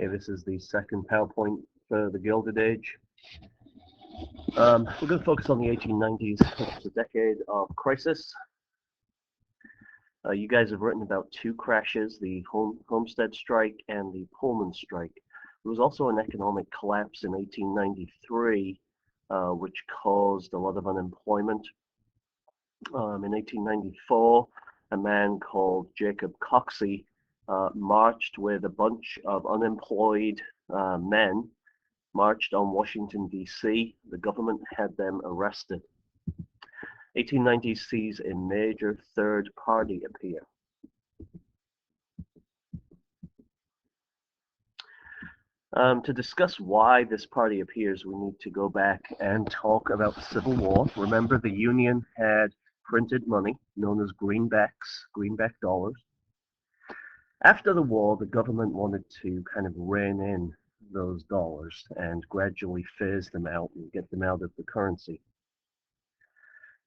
Okay, this is the second PowerPoint for the Gilded Age. We're going to focus on the 1890s, which is a decade of crisis. You guys have written about two crashes, the Homestead strike and the Pullman strike. There was also an economic collapse in 1893, which caused a lot of unemployment. In 1894, a man called Jacob Coxey marched with a bunch of unemployed men, marched on Washington, D.C. The government had them arrested. 1890 sees a major third party appear. To discuss why this party appears, we need to go back and talk about the Civil War. Remember, the Union had printed money known as greenback dollars. After the war, the government wanted to kind of rein in those dollars and gradually phase them out and get them out of the currency.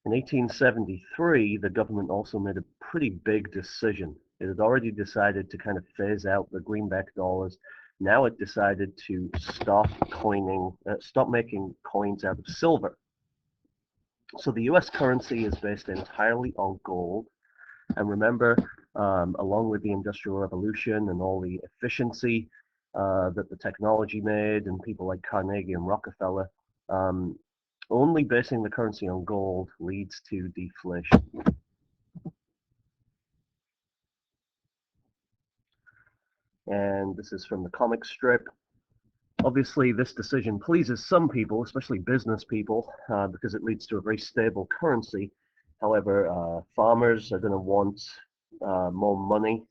In 1873, the government also made a pretty big decision. It had already decided to kind of phase out the greenback dollars. Now it decided to stop making coins out of silver. So the U.S. currency is based entirely on gold. And remember, along with the Industrial Revolution and all the efficiency that the technology made, and people like Carnegie and Rockefeller, only basing the currency on gold leads to deflation. And this is from the comic strip. Obviously, this decision pleases some people, especially business people, because it leads to a very stable currency. However, farmers are going to want more money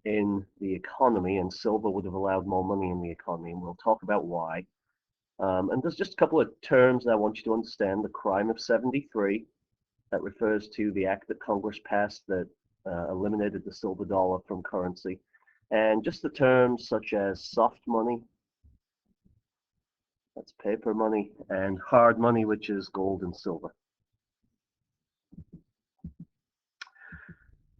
in the economy, and silver would have allowed more money in the economy, and we'll talk about why. And there's just a couple of terms that I want you to understand. The crime of 73, that refers to the act that Congress passed that eliminated the silver dollar from currency. And just the terms such as soft money, that's paper money, and hard money, which is gold and silver.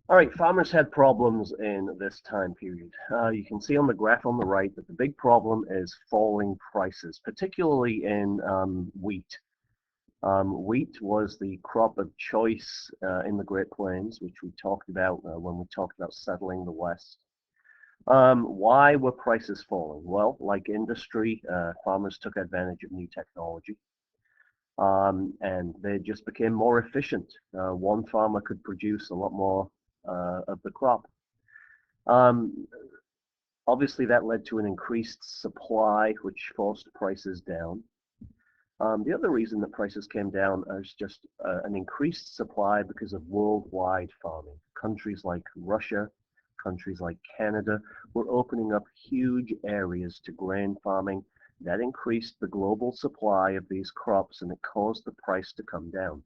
All right, farmers had problems in this time period. You can see on the graph on the right that the big problem is falling prices, particularly in wheat. Wheat was the crop of choice in the Great Plains, which we talked about when we talked about settling the West. Why were prices falling? Well, like industry, farmers took advantage of new technology. And they just became more efficient. One farmer could produce a lot more of the crop. Obviously, that led to an increased supply, which forced prices down. The other reason that prices came down is just an increased supply because of worldwide farming. Countries like Russia, countries like Canada were opening up huge areas to grain farming. That increased the global supply of these crops, and it caused the price to come down.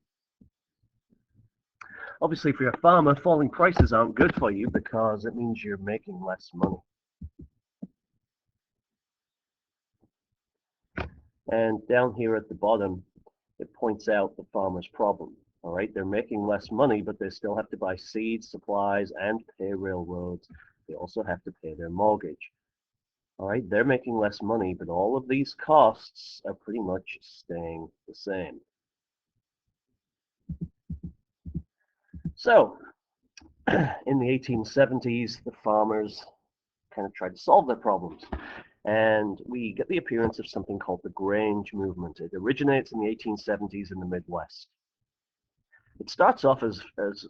Obviously, if you're a farmer, falling prices aren't good for you because it means you're making less money. And down here at the bottom, it points out the farmer's problem. All right, they're making less money, but they still have to buy seeds, supplies, and pay railroads. They also have to pay their mortgage. All right, they're making less money, but all of these costs are pretty much staying the same. So, in the 1870s, the farmers kind of tried to solve their problems. And we get the appearance of something called the Grange movement. It originates in the 1870s in the Midwest. It starts off as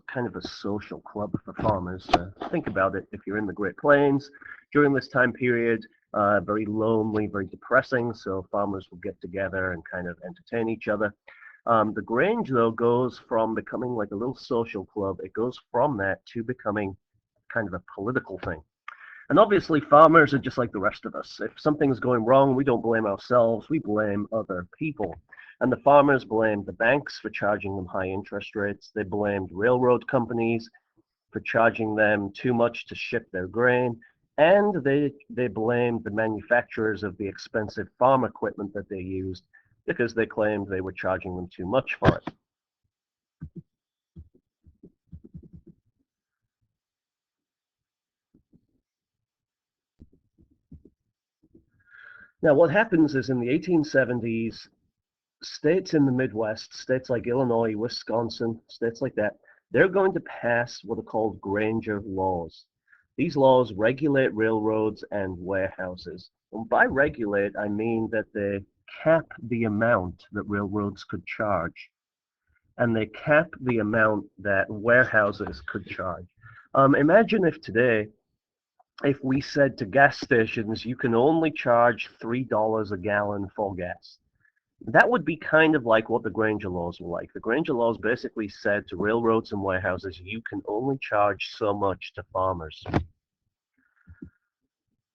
kind of a social club for farmers. Think about it. If you're in the Great Plains, during this time period, very lonely, very depressing, so farmers will get together and kind of entertain each other. The Grange, though, goes from becoming like a little social club, it goes from that to becoming kind of a political thing. And obviously, farmers are just like the rest of us. If something's going wrong, we don't blame ourselves, we blame other people. And the farmers blamed the banks for charging them high interest rates. They blamed railroad companies for charging them too much to ship their grain. And they blamed the manufacturers of the expensive farm equipment that they used because they claimed they were charging them too much for it. Now, what happens is in the 1870s, states in the Midwest, states like Illinois, Wisconsin, states like that, they're going to pass what are called Granger laws. These laws regulate railroads and warehouses. And by regulate, I mean that they cap the amount that railroads could charge, and they cap the amount that warehouses could charge. Imagine if today, if we said to gas stations, you can only charge $3 a gallon for gas. That would be kind of like what the Granger laws were like. The Granger laws basically said to railroads and warehouses, you can only charge so much to farmers.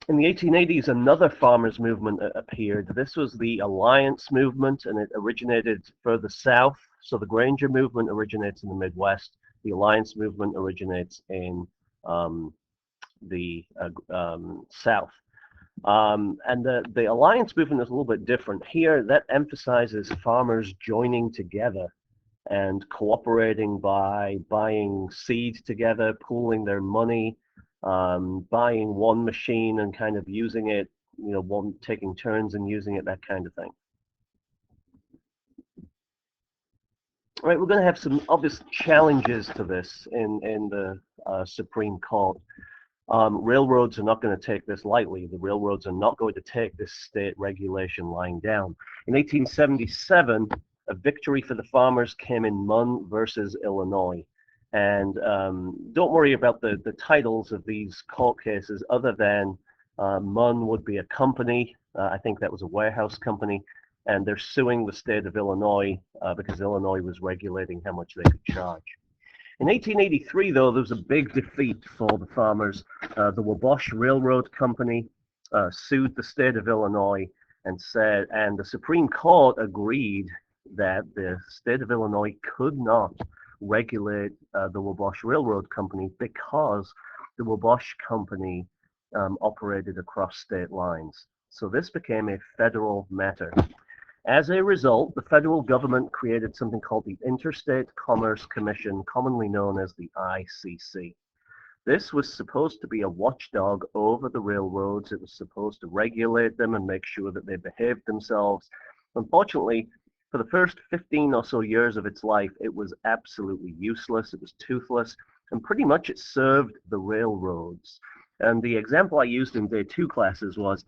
In the 1880s, another farmers' movement appeared. This was the Alliance movement, and it originated further south. So the Granger movement originates in the Midwest. The Alliance movement originates in the south. And the alliance movement is a little bit different. Here, that emphasizes farmers joining together and cooperating by buying seed together, pooling their money, buying one machine and kind of using it, one taking turns and using it, that kind of thing. All right, we're going to have some obvious challenges to this in the Supreme Court. Railroads are not going to take this lightly. The railroads are not going to take this state regulation lying down. In 1877, a victory for the farmers came in Munn versus Illinois. And don't worry about the titles of these court cases, other than Munn would be a company. I think that was a warehouse company. And they're suing the state of Illinois because Illinois was regulating how much they could charge. In 1883, though, there was a big defeat for the farmers. The Wabash Railroad Company sued the state of Illinois and the Supreme Court agreed that the state of Illinois could not regulate the Wabash Railroad Company because the Wabash Company operated across state lines. So this became a federal matter. As a result, the federal government created something called the Interstate Commerce Commission, commonly known as the ICC. This was supposed to be a watchdog over the railroads. It was supposed to regulate them and make sure that they behaved themselves. Unfortunately, for the first 15 or so years of its life, it was absolutely useless. It was toothless, and pretty much it served the railroads. And the example I used in day 2 classes was,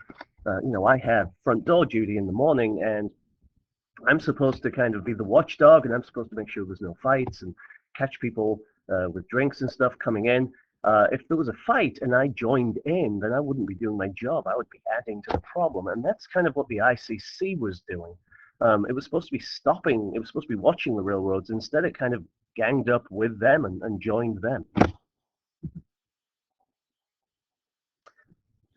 I have front door duty in the morning, and I'm supposed to kind of be the watchdog, and I'm supposed to make sure there's no fights and catch people with drinks and stuff coming in. If there was a fight and I joined in, then I wouldn't be doing my job. I would be adding to the problem. And that's kind of what the ICC was doing. It was supposed to be stopping, it was supposed to be watching the railroads. Instead, it kind of ganged up with them and joined them.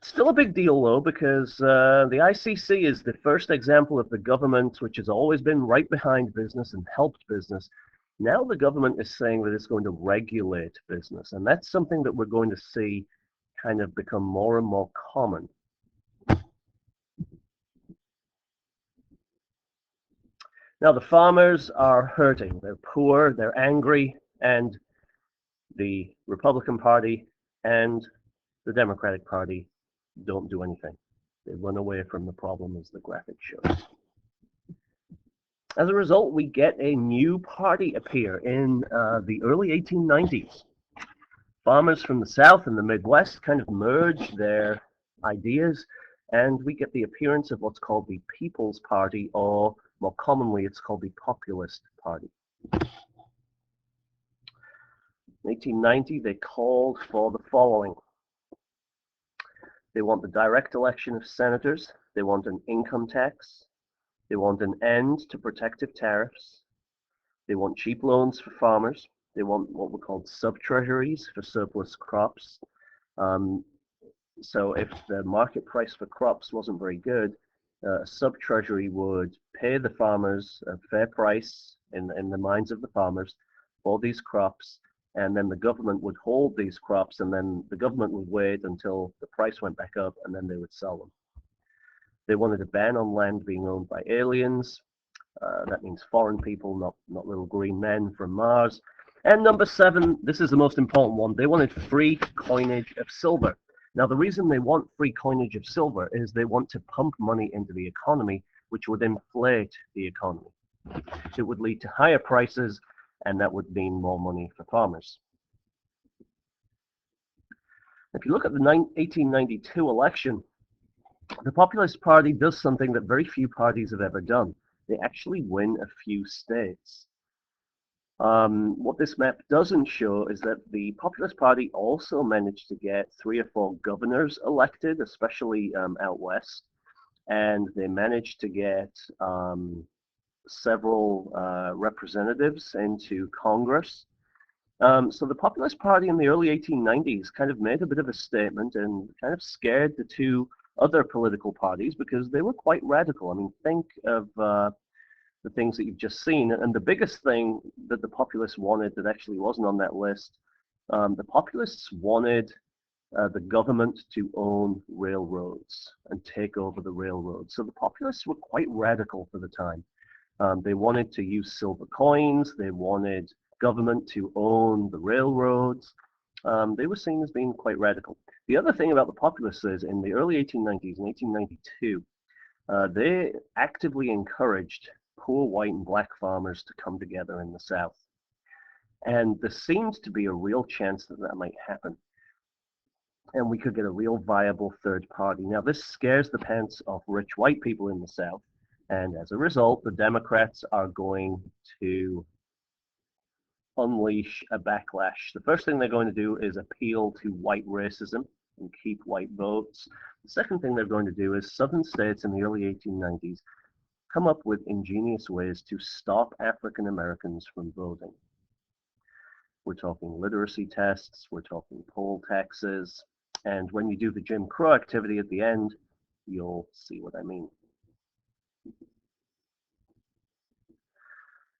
Still a big deal, though, because the ICC is the first example of the government which has always been right behind business and helped business. Now the government is saying that it's going to regulate business, and that's something that we're going to see kind of become more and more common. Now the farmers are hurting. They're poor, they're angry, and the Republican Party and the Democratic Party don't do anything. They run away from the problem, as the graphic shows. As a result, we get a new party appear in the early 1890s. Farmers from the South and the Midwest kind of merge their ideas, and we get the appearance of what's called the People's Party, or more commonly, it's called the Populist Party. In 1890, they called for the following. They want the direct election of senators. They want an income tax. They want an end to protective tariffs. They want cheap loans for farmers. They want what were called sub-treasuries for surplus crops. So if the market price for crops wasn't very good, a sub-treasury would pay the farmers a fair price in the minds of the farmers for these crops, and then the government would hold these crops, and then the government would wait until the price went back up, and then they would sell them. They wanted a ban on land being owned by aliens. That means foreign people, not little green men from Mars. And number 7, this is the most important one. They wanted free coinage of silver. Now, the reason they want free coinage of silver is they want to pump money into the economy, which would inflate the economy. It would lead to higher prices, and that would mean more money for farmers. If you look at the 1892 election, the Populist Party does something that very few parties have ever done. They actually win a few states. What this map doesn't show is that the Populist Party also managed to get 3 or 4 governors elected, especially out west, and they managed to get several representatives into Congress. So the Populist Party in the early 1890s kind of made a bit of a statement and kind of scared the 2 other political parties because they were quite radical. I mean, think of the things that you've just seen. And the biggest thing that the populists wanted that actually wasn't on that list, the populists wanted the government to own railroads and take over the railroads. So the populists were quite radical for the time. They wanted to use silver coins. They wanted government to own the railroads. They were seen as being quite radical. The other thing about the populists is in the early 1890s, in 1892, they actively encouraged poor white and black farmers to come together in the South. And there seems to be a real chance that that might happen. And we could get a real viable third party. Now, this scares the pants off rich white people in the South. And as a result, the Democrats are going to unleash a backlash. The first thing they're going to do is appeal to white racism and keep white votes. The second thing they're going to do is southern states in the early 1890s come up with ingenious ways to stop African Americans from voting. We're talking literacy tests, we're talking poll taxes, and when you do the Jim Crow activity at the end, you'll see what I mean.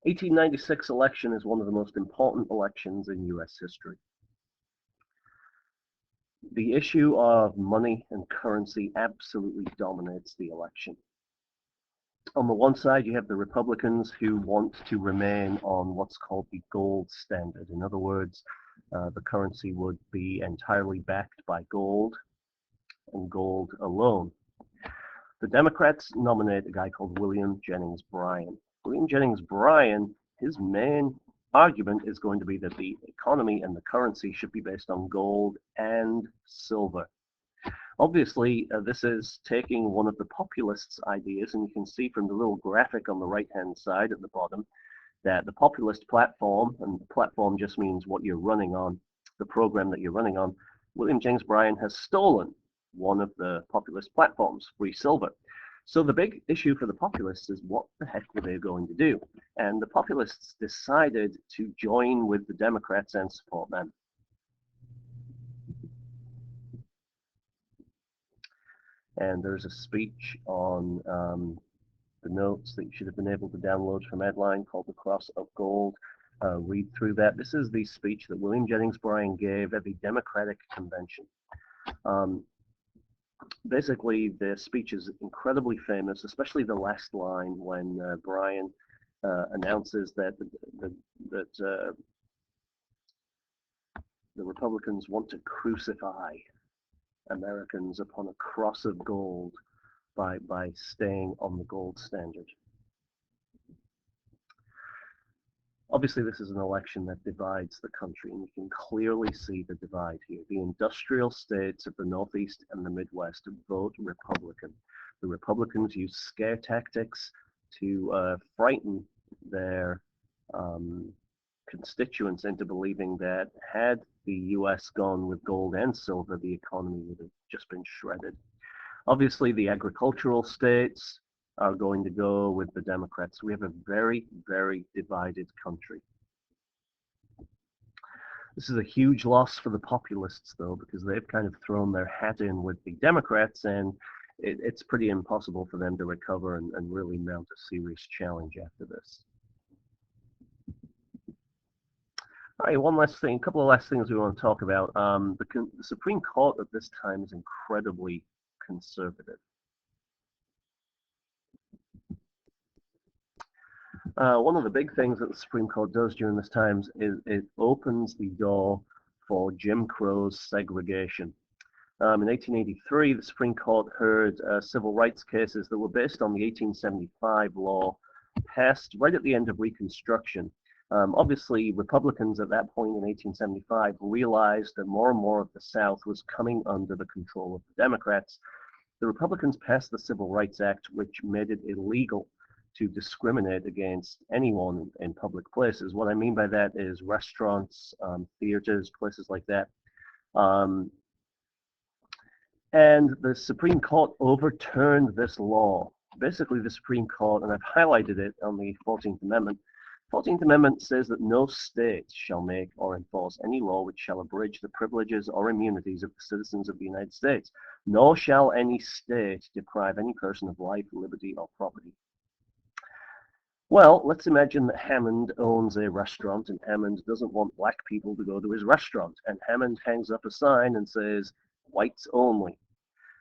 1896 election is one of the most important elections in US history. The issue of money and currency absolutely dominates the election. On the one side, you have the Republicans who want to remain on what's called the gold standard. In other words, the currency would be entirely backed by gold and gold alone. The Democrats nominate a guy called William Jennings Bryan. William Jennings Bryan, his main argument is going to be that the economy and the currency should be based on gold and silver. Obviously, this is taking one of the populists' ideas, and you can see from the little graphic on the right-hand side at the bottom that the populist platform, and the platform just means what you're running on, the program that you're running on, William Jennings Bryan has stolen one of the populist platforms, free silver. So the big issue for the populists is what the heck were they going to do? And the populists decided to join with the Democrats and support them. And there's a speech on the notes that you should have been able to download from Edline called The Cross of Gold. Read through that. This is the speech that William Jennings Bryan gave at the Democratic Convention. Basically, the speech is incredibly famous, especially the last line when Bryan announces that the Republicans want to crucify Americans upon a cross of gold by staying on the gold standard. Obviously, this is an election that divides the country, and you can clearly see the divide here. The industrial states of the Northeast and the Midwest vote Republican. The Republicans use scare tactics to frighten their constituents into believing that had the U.S. gone with gold and silver, the economy would have just been shredded. Obviously, the agricultural states are going to go with the Democrats. We have a very, very divided country. This is a huge loss for the populists, though, because they've kind of thrown their hat in with the Democrats, and it's pretty impossible for them to recover and really mount a serious challenge after this. All right, one last thing, a couple of last things we want to talk about. The Supreme Court at this time is incredibly conservative. One of the big things that the Supreme Court does during this time is it opens the door for Jim Crow's segregation. In 1883, the Supreme Court heard civil rights cases that were based on the 1875 law passed right at the end of Reconstruction. Obviously, Republicans at that point in 1875 realized that more and more of the South was coming under the control of the Democrats. The Republicans passed the Civil Rights Act, which made it illegal to discriminate against anyone in public places. What I mean by that is restaurants, theaters, places like that. And the Supreme Court overturned this law. Basically, the Supreme Court, and I've highlighted it on the 14th Amendment, 14th Amendment says that no state shall make or enforce any law which shall abridge the privileges or immunities of the citizens of the United States, nor shall any state deprive any person of life, liberty, or property. Well, let's imagine that Hammond owns a restaurant and Hammond doesn't want black people to go to his restaurant, and Hammond hangs up a sign and says, whites only.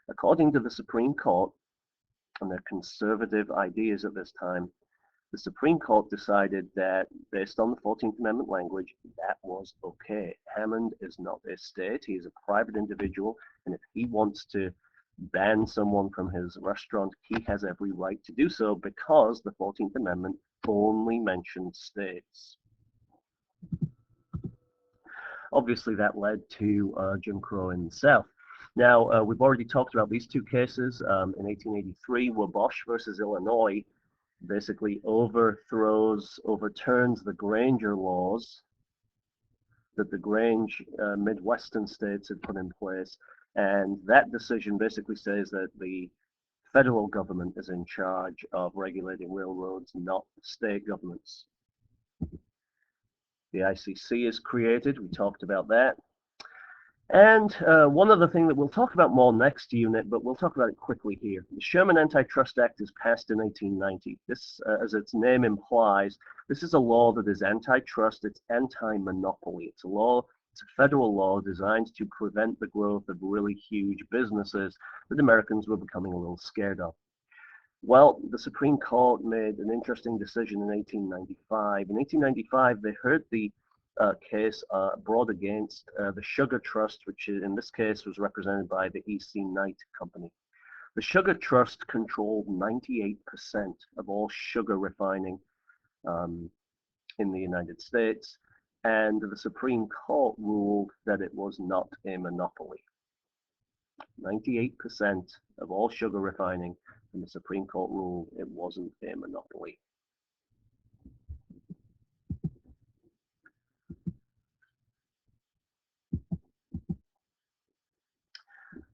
According to the Supreme Court and their conservative ideas at this time, the Supreme Court decided that, based on the 14th Amendment language, that was okay. Hammond is not a state. He is a private individual, and if he wants to ban someone from his restaurant, he has every right to do so because the 14th Amendment only mentioned states. Obviously, that led to Jim Crow in the South. Now, we've already talked about these two cases. In 1883, Wabash versus Illinois basically overturns the Granger laws that the Grange Midwestern states had put in place. And that decision basically says that the federal government is in charge of regulating railroads, not state governments. The ICC is created. We talked about that. And one other thing that we'll talk about more next unit, but we'll talk about it quickly here. The Sherman Antitrust Act is passed in 1890. This, as its name implies, this is a law that is antitrust, it's anti-monopoly. It's a law, it's a federal law designed to prevent the growth of really huge businesses that Americans were becoming a little scared of. Well, the Supreme Court made an interesting decision in 1895. In 1895, they heard the case brought against the Sugar Trust, which in this case was represented by the E.C. Knight Company. The Sugar Trust controlled 98% of all sugar refining in the United States, and the Supreme Court ruled that it was not a monopoly. 98% of all sugar refining, and the Supreme Court ruled it wasn't a monopoly.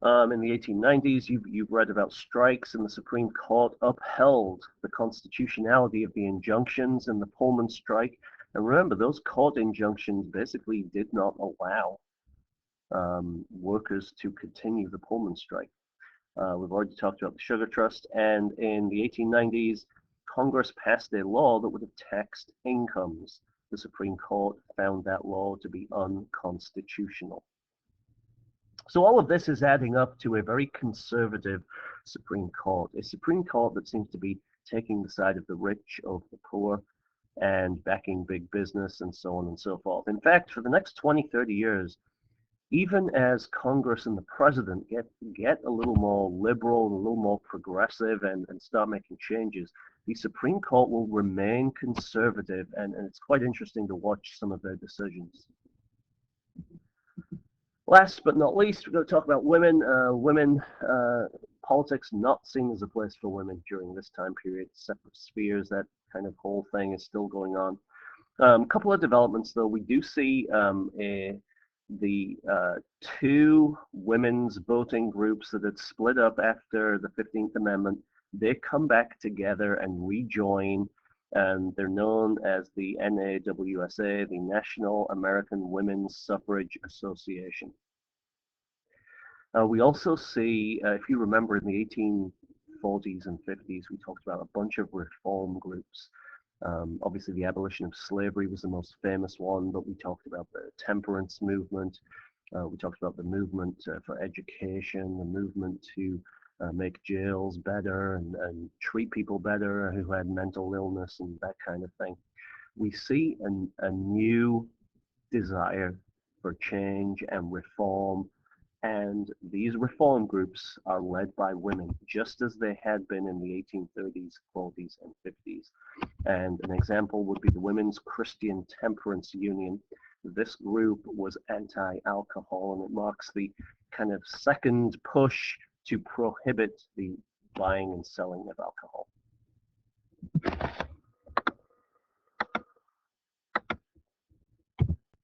In the 1890s, you've read about strikes, and the Supreme Court upheld the constitutionality of the injunctions in the Pullman strike. And remember, those court injunctions basically did not allow workers to continue the Pullman strike. We've already talked about the Sugar Trust, and in the 1890s, Congress passed a law that would have taxed incomes. The Supreme Court found that law to be unconstitutional. So all of this is adding up to a very conservative Supreme Court, a Supreme Court that seems to be taking the side of the rich over the poor and backing big business and so on and so forth. In fact, for the next 20, 30 years, even as Congress and the president get a little more liberal, a little more progressive and start making changes, the Supreme Court will remain conservative, and it's quite interesting to watch some of their decisions. Last but not least, we're going to talk about women. Politics not seen as a place for women during this time period. Separate spheres, that kind of whole thing is still going on. A couple of developments, though. We do see the two women's voting groups that had split up after the 15th Amendment. They come back together and rejoin, and they're known as the NAWSA, the National American Women's Suffrage Association. We also see, if you remember, in the 1840s and 50s, we talked about a bunch of reform groups. Obviously, the abolition of slavery was the most famous one, but we talked about the temperance movement. We talked about the movement for education, the movement to make jails better and treat people better who had mental illness and that kind of thing. We see a new desire for change and reform And these reform groups are led by women, just as they had been in the 1830s, 40s, and 50s. And an example would be the Women's Christian Temperance Union. This group was anti-alcohol, and it marks the kind of second push to prohibit the buying and selling of alcohol.